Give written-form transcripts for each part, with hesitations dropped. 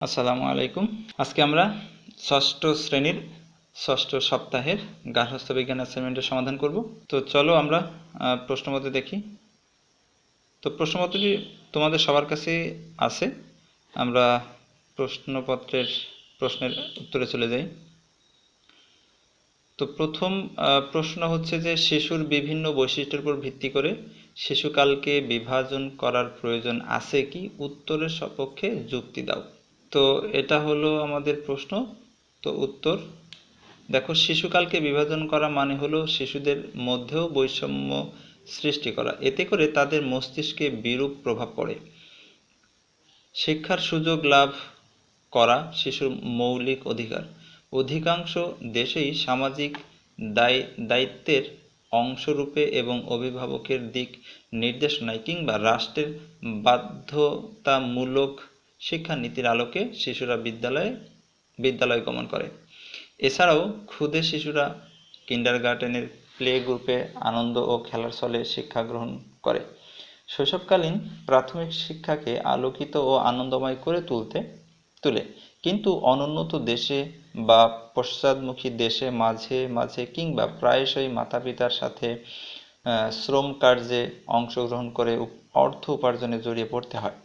আসসালামু আলাইকুম। আজকে আমরা ষষ্ঠ শ্রেণীর ষষ্ঠ সপ্তাহের গার্হস্থ্য বিজ্ঞান অ্যাসাইনমেন্টের সমাধান করব। তো চলো আমরা প্রশ্নপত্র দেখি। তো প্রশ্নপত্রটি তোমাদের সবার কাছে আছে। আমরা প্রশ্নের উত্তরে চলে যাই। তো প্রথম প্রশ্ন হচ্ছে যে শিশুর বিভিন্ন বৈশিষ্ট্যের উপর ভিত্তি করে শিশুকালকে বিভাজন করার প্রয়োজন আছে কি? উত্তরের সপক্ষে যুক্তি দাও। তো এটা হলো আমাদের প্রশ্ন। তো উত্তর দেখো, শিশুকালকে বিভাজন করা মানে হলো শিশুদের মধ্যেও বৈষম্য সৃষ্টি করা। এতে করে তাদের মস্তিষ্কে বিরূপ প্রভাব পড়ে। শিক্ষার সুযোগ লাভ করা শিশুর মৌলিক অধিকার। অধিকাংশ দেশেই সামাজিক দায়িত্বের অংশরূপে এবং অভিভাবকের দিক নির্দেশনায় কিংবা রাষ্ট্রের বাধ্যতামূলক শিক্ষানীতির আলোকে শিশুরা বিদ্যালয়ে গমন করে। এছাড়াও ক্ষুদে শিশুরা কিন্ডারগার্টেনের প্লে গ্রুপে আনন্দ ও খেলার ছলে শিক্ষা গ্রহণ করে। শৈশবকালীন প্রাথমিক শিক্ষাকে আলোকিত ও আনন্দময় করে তুলে। কিন্তু অনুন্নত দেশে বা পশ্চাদমুখী দেশে মাঝে মাঝে কিংবা প্রায়শই মাতা-পিতার সাথে শ্রম কার্যে অংশগ্রহণ করে অর্থ উপার্জনে জড়িয়ে পড়তে হয়।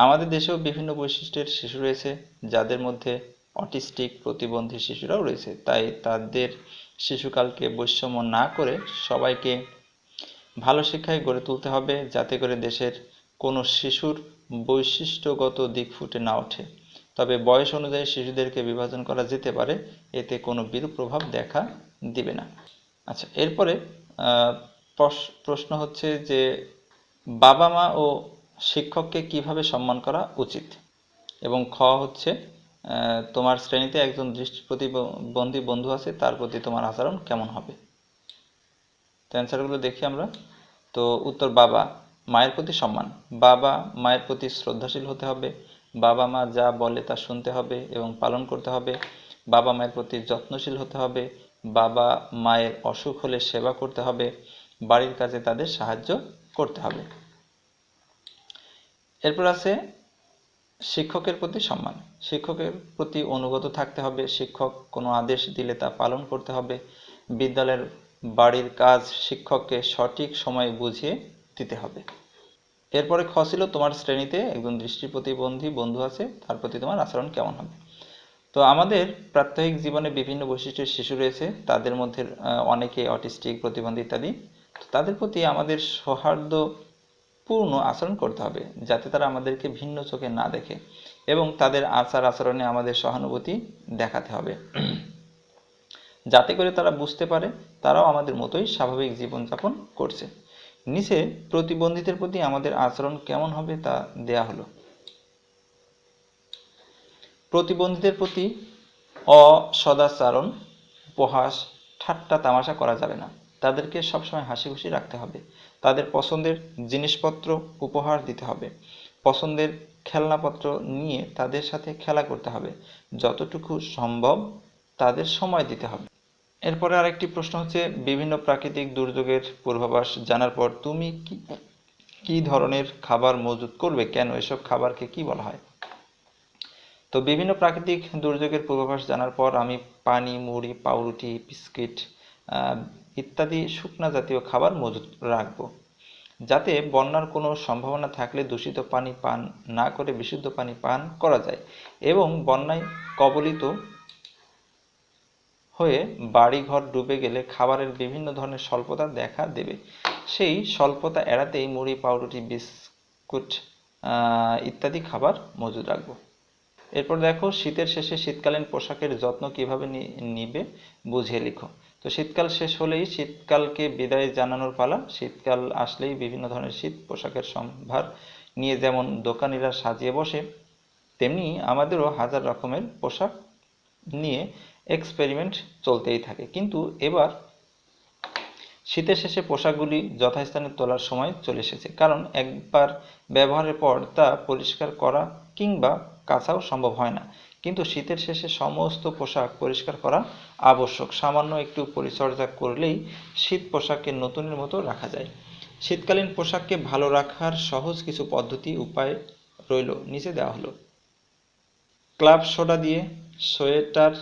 আমাদের দেশেও বিভিন্ন বৈশিষ্ট্যের শিশু রয়েছে, যাদের মধ্যে অটিস্টিক প্রতিবন্ধী শিশুরাও রয়েছে। তাই তাদের শিশুকালকে বৈষম্য না করে সবাইকে ভালো শিক্ষায় গড়ে তুলতে হবে, যাতে করে দেশের কোনো শিশুর বৈশিষ্ট্যগত দিক ফুটে না ওঠে। তবে বয়স অনুযায়ী শিশুদেরকে বিভাজন করা যেতে পারে, এতে কোনো বিরূপ প্রভাব দেখা দিবে না। আচ্ছা, এরপরে প্রশ্ন হচ্ছে যে বাবা মা ও শিক্ষককে কিভাবে সম্মান করা উচিত, এবং খ হচ্ছে তোমার শ্রেণীতে একজন দৃষ্টি প্রতিবন্ধী বন্ধু আছে, তার প্রতি তোমার আচরণ কেমন হবে। তো অ্যান্সারগুলো দেখি আমরা। তো উত্তর, বাবা মায়ের প্রতি সম্মান। বাবা মায়ের প্রতি শ্রদ্ধাশীল হতে হবে। বাবা মা যা বলে তা শুনতে হবে এবং পালন করতে হবে। বাবা মায়ের প্রতি যত্নশীল হতে হবে। বাবা মায়ের অসুখ হলে সেবা করতে হবে। বাড়ির কাজে তাদের সাহায্য করতে হবে। এরপর আছে শিক্ষকের প্রতি সম্মান। শিক্ষকের প্রতি অনুগত থাকতে হবে। শিক্ষক কোনো আদেশ দিলে তা পালন করতে হবে। বিদ্যালয়ের বাড়ির কাজ শিক্ষককে সঠিক সময়ে বুঝিয়ে দিতে হবে। এরপরে খ ছিল তোমার শ্রেণীতে একজন দৃষ্টি প্রতিবন্ধী বন্ধু আছে, তার প্রতি তোমার আচরণ কেমন হবে। তো আমাদের প্রাত্যহিক জীবনে বিভিন্ন বৈশিষ্ট্যের শিশু রয়েছে, তাদের মধ্যে অনেকে অটিস্টিক, প্রতিবন্ধী ইত্যাদি। তাদের প্রতি আমাদের সৌহার্দ্যপূর্ণ আচরণ করতে হবে, যাতে তারা আমাদেরকে ভিন্ন চোখে না দেখে, এবং তাদের আচার আচরণে আমাদের সহানুভূতি দেখাতে হবে, যাতে করে তারা বুঝতে পারে তারাও আমাদের মতোই স্বাভাবিক জীবনযাপন করছে। নিচে প্রতিবন্ধীদের প্রতি আমাদের আচরণ কেমন হবে তা দেয়া হলো। প্রতিবন্ধীদের প্রতি অসদাচরণ, উপহাস, ঠাট্টা তামাশা করা যাবে না। তাদেরকে সবসময় হাসি খুশি রাখতে হবে। তাদের পছন্দের জিনিসপত্র উপহার দিতে হবে। পছন্দের খেলনাপত্র নিয়ে তাদের সাথে খেলা করতে হবে। যতটুকু সম্ভব তাদের সময় দিতে হবে। এরপরে আরেকটি প্রশ্ন হচ্ছে, বিভিন্ন প্রাকৃতিক দুর্যোগের পূর্বাভাস জানার পর তুমি কি ধরনের খাবার মজুত করবে, কেন, এসব খাবারকে কি বলা হয়। তো বিভিন্ন প্রাকৃতিক দুর্যোগের পূর্বাভাস জানার পর আমি পানি, মুড়ি, পাউরুটি, বিস্কিট ইত্যাদি শুকনা জাতীয় খাবার মজুত রাখবো, যাতে বন্যার কোনো সম্ভাবনা থাকলে দূষিত পানি পান না করে বিশুদ্ধ পানি পান করা যায়, এবং বন্যায় কবলিত হয়ে বাড়িঘর ডুবে গেলে খাবারের বিভিন্ন ধরনের স্বল্পতা দেখা দেবে। সেই স্বল্পতা এড়াতেই মুড়ি, পাউরুটি, বিস্কুট ইত্যাদি খাবার মজুদ রাখবো। এরপর দেখো, শীতের শেষে শীতকালীন পোশাকের যত্ন কিভাবে নিবে বুঝিয়ে লিখো। তো শীতকাল শেষ হলেই শীতকালকে বিদায় জানানোর পালা। শীতকাল আসলেই বিভিন্ন ধরনের শীত পোশাকের সম্ভার নিয়ে যেমন দোকানিরা সাজিয়ে বসে, তেমনি আমাদেরও হাজার রকমের পোশাক নিয়ে এক্সপেরিমেন্ট চলতেই থাকে। কিন্তু এবার শীতের শেষে পোশাকগুলি যথাস্থানে তোলার সময় চলে এসেছে, কারণ একবার ব্যবহারের পর তা পরিষ্কার করা কিংবা কাচাও সম্ভব হয় না। কিন্তু শীতের শেষে সমস্ত পোশাক পরিষ্কার করা আবশ্যক। সামান্য একটু পরিচর্যা করলেই শীত পোশাককে নতুনের মতো রাখা যায়। শীতকালীন পোশাককে ভালো রাখার সহজ কিছু পদ্ধতি উপায় রইল, নিচে দেওয়া হলো। ক্লাব সোডা দিয়ে সোয়েটার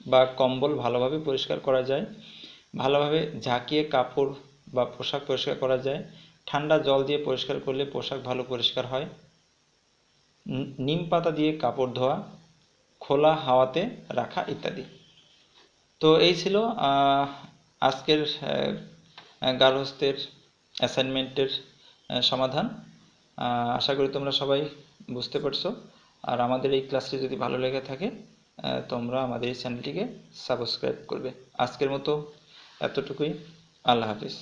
বা কম্বল ভালোভাবে পরিষ্কার করা যায়। ভালোভাবে ঝাঁকিয়ে কাপড় বা পোশাক পরিষ্কার করা যায়। ঠান্ডা জল দিয়ে পরিষ্কার করলে পোশাক ভালো পরিষ্কার হয়। নিম পাতা দিয়ে কাপড় ধোয়া, খোলা হাওয়াতে রাখা ইত্যাদি। তো এই ছিল আজকের গার্হস্থ্যের অ্যাসাইনমেন্টের সমাধান। আশা করি তোমরা সবাই বুঝতে পারছো। আর আমাদের এই ক্লাসটি যদি ভালো লেগে থাকে তোমরা আমাদের এই চ্যানেলটিকে সাবস্ক্রাইব করবে। আজকের মতো এতটুকুই। আল্লাহ হাফিজ।